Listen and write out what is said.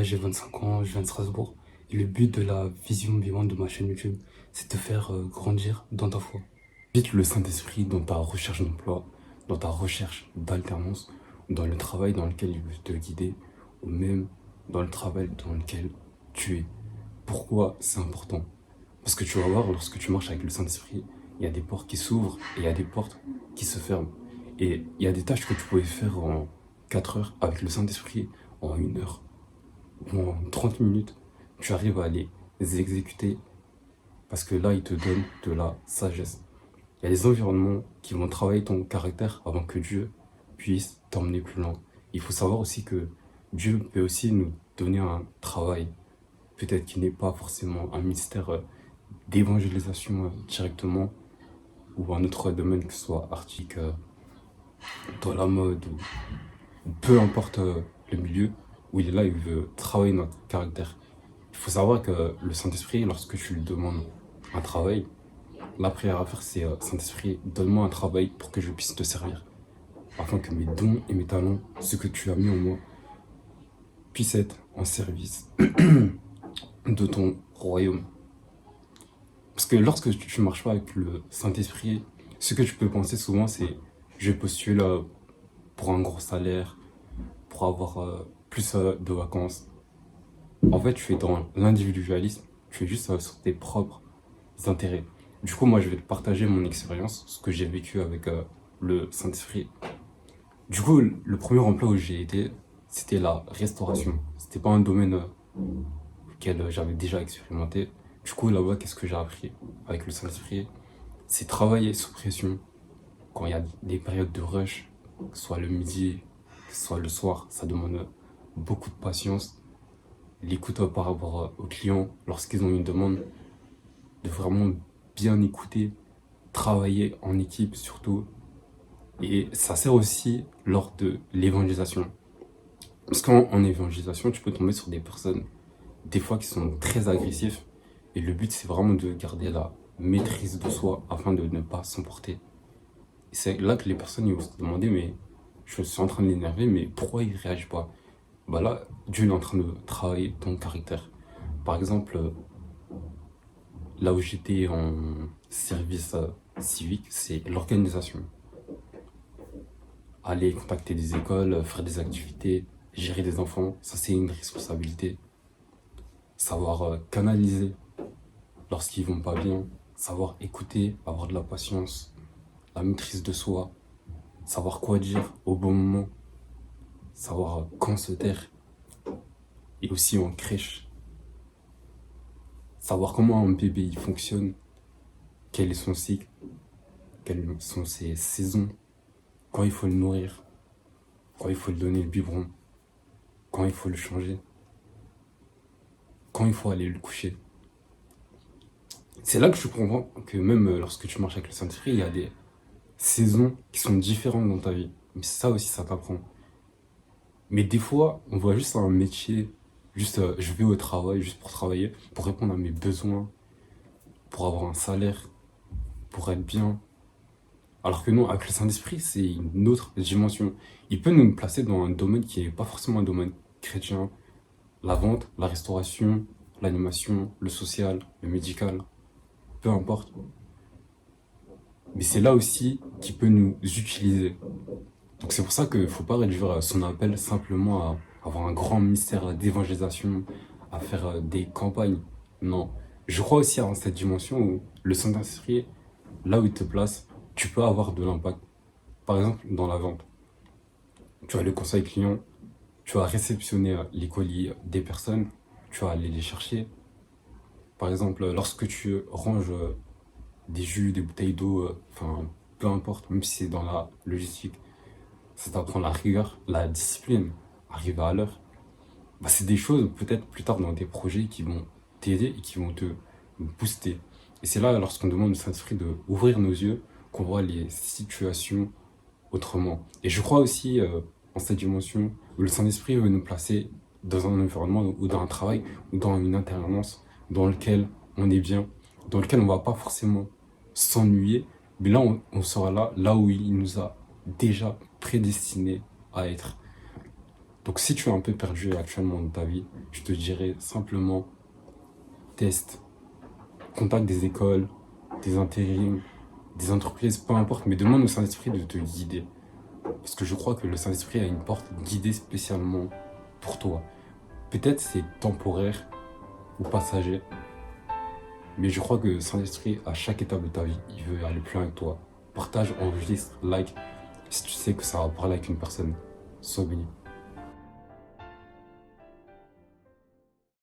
j'ai 25 ans, je viens de Strasbourg. Et le but de la vision vivante de ma chaîne YouTube, c'est de te faire grandir dans ta foi. Vite le Saint-Esprit dans ta recherche d'emploi, dans ta recherche d'alternance, dans le travail dans lequel il veut te guider, ou même dans le travail dans lequel tu es. Pourquoi c'est important? Parce que tu vas voir, lorsque tu marches avec le Saint-Esprit, il y a des portes qui s'ouvrent et il y a des portes qui se ferment. Et il y a des tâches que tu pouvais faire en 4 heures avec le Saint-Esprit, en 1 heure ou en 30 minutes. Tu arrives à les exécuter parce que là, il te donne de la sagesse. Il y a des environnements qui vont travailler ton caractère avant que Dieu puisse t'emmener plus loin. Il faut savoir aussi que Dieu peut aussi nous donner un travail, peut-être qui n'est pas forcément un mystère d'évangélisation directement, ou un autre domaine que ce soit artistique, dans la mode, ou peu importe le milieu où il est là, il veut travailler notre caractère. Il faut savoir que le Saint-Esprit, lorsque tu lui demandes un travail, la prière à faire, c'est Saint-Esprit, donne-moi un travail pour que je puisse te servir, afin que mes dons et mes talents, ce que tu as mis en moi, puissent être en service de ton royaume. Parce que lorsque tu ne marches pas avec le Saint-Esprit, ce que tu peux penser souvent, c'est je postule pour un gros salaire, pour avoir plus de vacances. En fait, tu es dans l'individualisme, tu es juste sur tes propres intérêts. Du coup, moi, je vais te partager mon expérience, ce que j'ai vécu avec le Saint-Esprit. Du coup, le premier emploi où j'ai été, c'était la restauration. C'était pas un domaine auquel j'avais déjà expérimenté. Du coup, là-bas, qu'est-ce que j'ai appris avec le Saint-Esprit? C'est travailler sous pression. Quand il y a des périodes de rush, que ce soit le midi, que ce soit le soir, ça demande beaucoup de patience. L'écoute par rapport aux clients, lorsqu'ils ont une demande, de vraiment bien écouter, travailler en équipe surtout. Et ça sert aussi lors de l'évangélisation. Parce qu'en évangélisation, tu peux tomber sur des personnes, des fois qui sont très agressifs. Et le but, c'est vraiment de garder la maîtrise de soi afin de ne pas s'emporter. Et c'est là que les personnes ils vont se demander, mais je suis en train de l'énerver, mais pourquoi il ne réagit pas? Bah là, Dieu est en train de travailler ton caractère. Par exemple, là où j'étais en service civique, c'est l'organisation. Aller contacter des écoles, faire des activités, gérer des enfants, ça c'est une responsabilité. Savoir canaliser lorsqu'ils vont pas bien, savoir écouter, avoir de la patience, la maîtrise de soi, savoir quoi dire au bon moment, savoir quand se taire, et aussi en crèche, savoir comment un bébé il fonctionne, quel est son cycle, quelles sont ses saisons, quand il faut le nourrir, quand il faut lui donner le biberon, quand il faut le changer, quand il faut aller le coucher. C'est là que je comprends que même lorsque tu marches avec le Saint-Esprit, il y a des saisons qui sont différentes dans ta vie. Mais ça aussi, ça t'apprend. Mais des fois, on voit juste un métier, juste je vais au travail, juste pour travailler, pour répondre à mes besoins, pour avoir un salaire, pour être bien. Alors que non, avec le Saint-Esprit, c'est une autre dimension. Il peut nous placer dans un domaine qui n'est pas forcément un domaine chrétien. La vente, la restauration, l'animation, le social, le médical, peu importe. Mais c'est là aussi qu'il peut nous utiliser. Donc c'est pour ça qu'il ne faut pas réduire son appel simplement à avoir un grand mystère d'évangélisation, à faire des campagnes. Non. Je crois aussi à cette dimension où le Saint-Esprit, là où il te place, tu peux avoir de l'impact. Par exemple, dans la vente. Tu as le conseil client, tu vas réceptionner les colis des personnes, tu vas aller les chercher. Par exemple, lorsque tu ranges des jus, des bouteilles d'eau, enfin, peu importe, même si c'est dans la logistique, ça t'apprend la rigueur, la discipline, arriver à l'heure. Bah, c'est des choses peut-être plus tard dans des projets qui vont t'aider et qui vont te booster. Et c'est là, lorsqu'on demande au Saint-Esprit d'ouvrir nos yeux, qu'on voit les situations autrement. Et je crois aussi en cette dimension où le Saint-Esprit veut nous placer dans un environnement ou dans un travail ou dans une alternance dans lequel on est bien, dans lequel on ne va pas forcément s'ennuyer, mais là on sera là où il nous a déjà prédestiné à être. Donc si tu es un peu perdu actuellement dans ta vie, je te dirais simplement teste, contacte des écoles, des intérims, des entreprises, peu importe, mais demande au Saint-Esprit de te guider. Parce que je crois que le Saint-Esprit a une porte guidée spécialement pour toi. Peut-être c'est temporaire ou passager, mais je crois que le Saint-Esprit, à chaque étape de ta vie, il veut aller plus loin avec toi. Partage, enregistre, like, si tu sais que ça va parler avec une personne. Sois béni.